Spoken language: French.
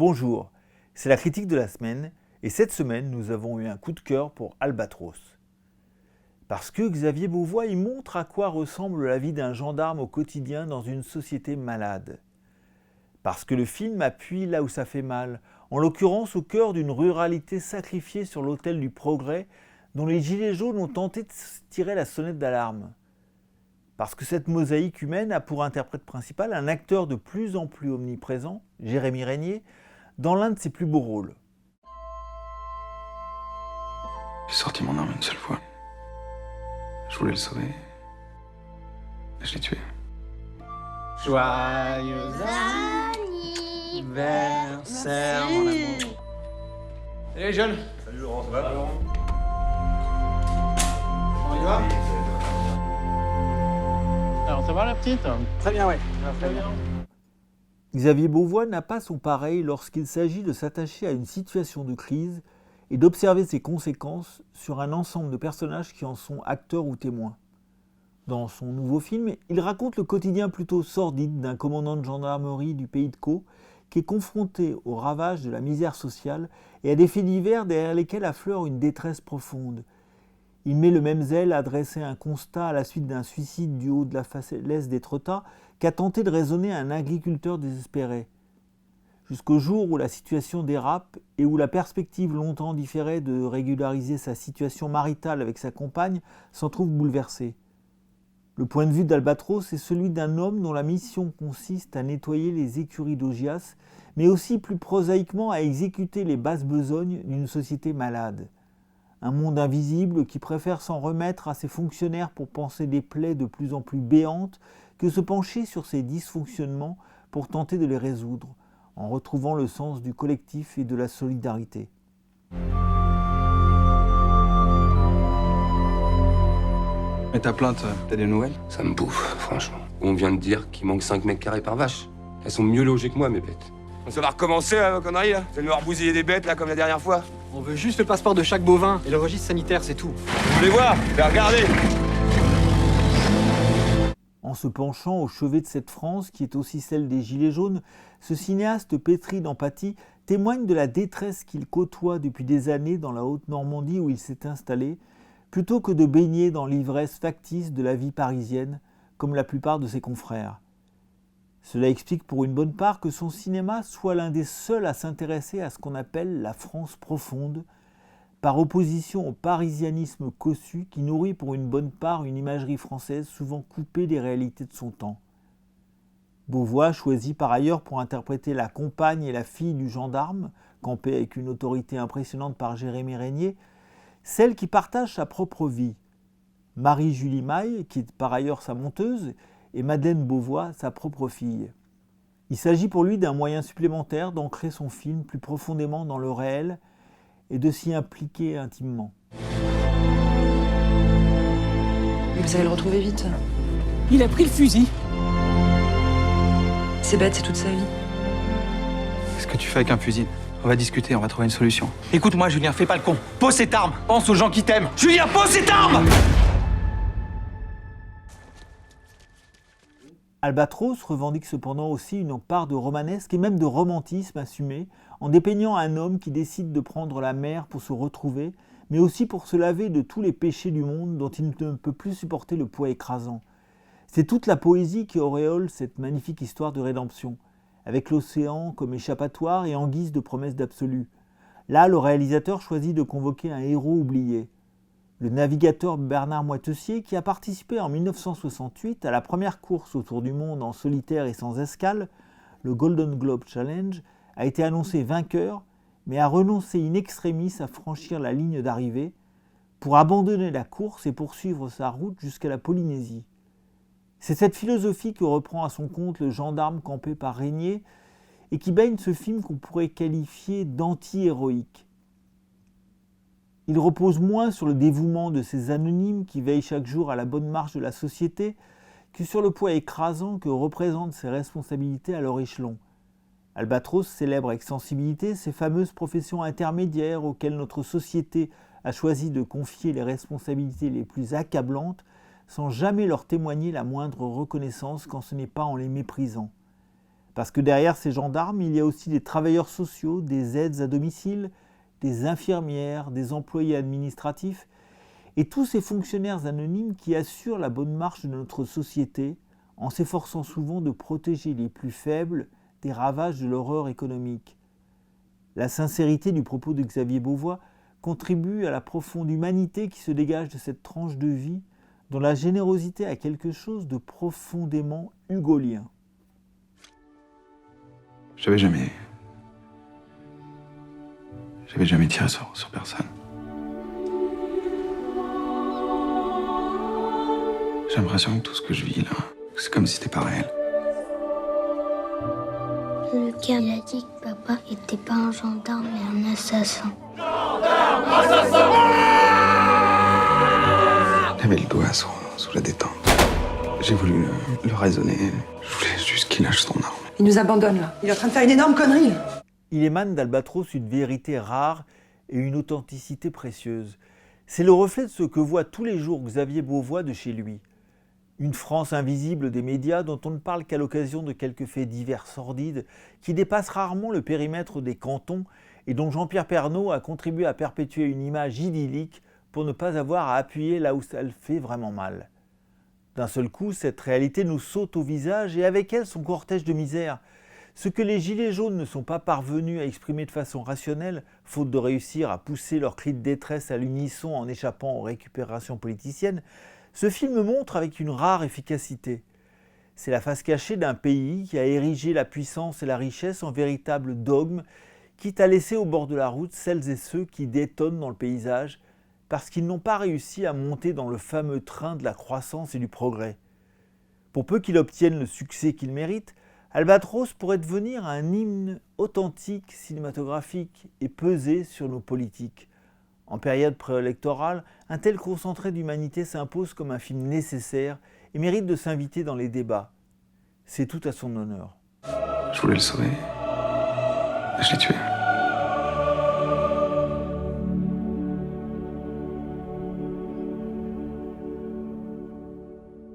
Bonjour, c'est la critique de la semaine et cette semaine nous avons eu un coup de cœur pour Albatros. Parce que Xavier Beauvois y montre à quoi ressemble la vie d'un gendarme au quotidien dans une société malade. Parce que le film appuie là où ça fait mal, en l'occurrence au cœur d'une ruralité sacrifiée sur l'autel du progrès dont les gilets jaunes ont tenté de tirer la sonnette d'alarme. Parce que cette mosaïque humaine a pour interprète principal un acteur de plus en plus omniprésent, Jérémy Régnier, dans l'un de ses plus beaux rôles. J'ai sorti mon arme une seule fois. Je voulais le sauver. Et je l'ai tué. Joyeux anniversaire, mon amour. Salut les jeunes. Salut Laurent, ça va Laurent? On y va? Alors ça va la petite? Très bien, ouais. Très bien. Xavier Beauvois n'a pas son pareil lorsqu'il s'agit de s'attacher à une situation de crise et d'observer ses conséquences sur un ensemble de personnages qui en sont acteurs ou témoins. Dans son nouveau film, il raconte le quotidien plutôt sordide d'un commandant de gendarmerie du pays de Caux qui est confronté aux ravages de la misère sociale et à des faits divers derrière lesquels affleure une détresse profonde. Il met le même zèle à dresser un constat à la suite d'un suicide du haut de la falaise d'Étretat qu'à tenter de raisonner un agriculteur désespéré. Jusqu'au jour où la situation dérape et où la perspective longtemps différée de régulariser sa situation maritale avec sa compagne s'en trouve bouleversée. Le point de vue d'Albatros est celui d'un homme dont la mission consiste à nettoyer les écuries d'Augias, mais aussi plus prosaïquement à exécuter les basses besognes d'une société malade. Un monde invisible qui préfère s'en remettre à ses fonctionnaires pour panser des plaies de plus en plus béantes que se pencher sur ses dysfonctionnements pour tenter de les résoudre, en retrouvant le sens du collectif et de la solidarité. Mais ta plainte, t'as des nouvelles? Ça me bouffe, franchement. On vient de dire qu'il manque 5 mètres carrés par vache. Elles sont mieux logées que moi, mes bêtes. Ça va recommencer, vos conneries, là? Vous allez nous bousiller des bêtes, là, comme la dernière fois? On veut juste le passeport de chaque bovin et le registre sanitaire, c'est tout. Vous voulez voir? Regardez! En se penchant au chevet de cette France, qui est aussi celle des Gilets jaunes, ce cinéaste pétri d'empathie témoigne de la détresse qu'il côtoie depuis des années dans la Haute-Normandie où il s'est installé, plutôt que de baigner dans l'ivresse factice de la vie parisienne, comme la plupart de ses confrères. Cela explique pour une bonne part que son cinéma soit l'un des seuls à s'intéresser à ce qu'on appelle la France profonde, par opposition au parisianisme cossu qui nourrit pour une bonne part une imagerie française souvent coupée des réalités de son temps. Beauvois choisit par ailleurs pour interpréter la compagne et la fille du gendarme, campée avec une autorité impressionnante par Jérémy Régnier, celle qui partage sa propre vie. Marie-Julie Maille, qui est par ailleurs sa monteuse, et Madeleine Beauvois, sa propre fille. Il s'agit pour lui d'un moyen supplémentaire d'ancrer son film plus profondément dans le réel et de s'y impliquer intimement. Mais vous allez le retrouver vite. Il a pris le fusil. C'est bête, c'est toute sa vie. Qu'est-ce que tu fais avec un fusil? On va discuter, on va trouver une solution. Écoute-moi, Julien, fais pas le con. Pose cette arme. Pense aux gens qui t'aiment. Julien, pose cette arme! Albatros revendique cependant aussi une part de romanesque et même de romantisme assumé en dépeignant un homme qui décide de prendre la mer pour se retrouver, mais aussi pour se laver de tous les péchés du monde dont il ne peut plus supporter le poids écrasant. C'est toute la poésie qui auréole cette magnifique histoire de rédemption, avec l'océan comme échappatoire et en guise de promesse d'absolu. Là, le réalisateur choisit de convoquer un héros oublié. Le navigateur Bernard Moitessier, qui a participé en 1968 à la première course autour du monde en solitaire et sans escale, le Golden Globe Challenge, a été annoncé vainqueur, mais a renoncé in extremis à franchir la ligne d'arrivée pour abandonner la course et poursuivre sa route jusqu'à la Polynésie. C'est cette philosophie que reprend à son compte le gendarme campé par Régnier et qui baigne ce film qu'on pourrait qualifier d'anti-héroïque. Il repose moins sur le dévouement de ces anonymes qui veillent chaque jour à la bonne marche de la société que sur le poids écrasant que représentent ces responsabilités à leur échelon. Albatros célèbre avec sensibilité ces fameuses professions intermédiaires auxquelles notre société a choisi de confier les responsabilités les plus accablantes sans jamais leur témoigner la moindre reconnaissance quand ce n'est pas en les méprisant. Parce que derrière ces gendarmes, il y a aussi des travailleurs sociaux, des aides à domicile, des infirmières, des employés administratifs, et tous ces fonctionnaires anonymes qui assurent la bonne marche de notre société en s'efforçant souvent de protéger les plus faibles des ravages de l'horreur économique. La sincérité du propos de Xavier Beauvois contribue à la profonde humanité qui se dégage de cette tranche de vie dont la générosité a quelque chose de profondément hugolien. J'avais jamais tiré sur personne. J'ai l'impression que tout ce que je vis là, c'est comme si c'était pas réel. Lucas, il a dit que papa était pas un gendarme mais un assassin. Il avait le doigt sous la détente. J'ai voulu le raisonner. Je voulais juste qu'il lâche son arme. Il nous abandonne là. Il est en train de faire une énorme connerie, là. Il émane d'Albatros une vérité rare et une authenticité précieuse. C'est le reflet de ce que voit tous les jours Xavier Beauvois de chez lui. Une France invisible des médias dont on ne parle qu'à l'occasion de quelques faits divers sordides qui dépassent rarement le périmètre des cantons et dont Jean-Pierre Pernaut a contribué à perpétuer une image idyllique pour ne pas avoir à appuyer là où ça fait vraiment mal. D'un seul coup, cette réalité nous saute au visage et avec elle son cortège de misère. Ce que les gilets jaunes ne sont pas parvenus à exprimer de façon rationnelle, faute de réussir à pousser leurs cris de détresse à l'unisson en échappant aux récupérations politiciennes, ce film montre avec une rare efficacité. C'est la face cachée d'un pays qui a érigé la puissance et la richesse en véritable dogme, quitte à laisser au bord de la route celles et ceux qui détonnent dans le paysage parce qu'ils n'ont pas réussi à monter dans le fameux train de la croissance et du progrès. Pour peu qu'il obtienne le succès qu'il mérite, Albatros pourrait devenir un hymne authentique, cinématographique et pesé sur nos politiques. En période préélectorale, un tel concentré d'humanité s'impose comme un film nécessaire et mérite de s'inviter dans les débats. C'est tout à son honneur. Je voulais le sauver. Je l'ai tué.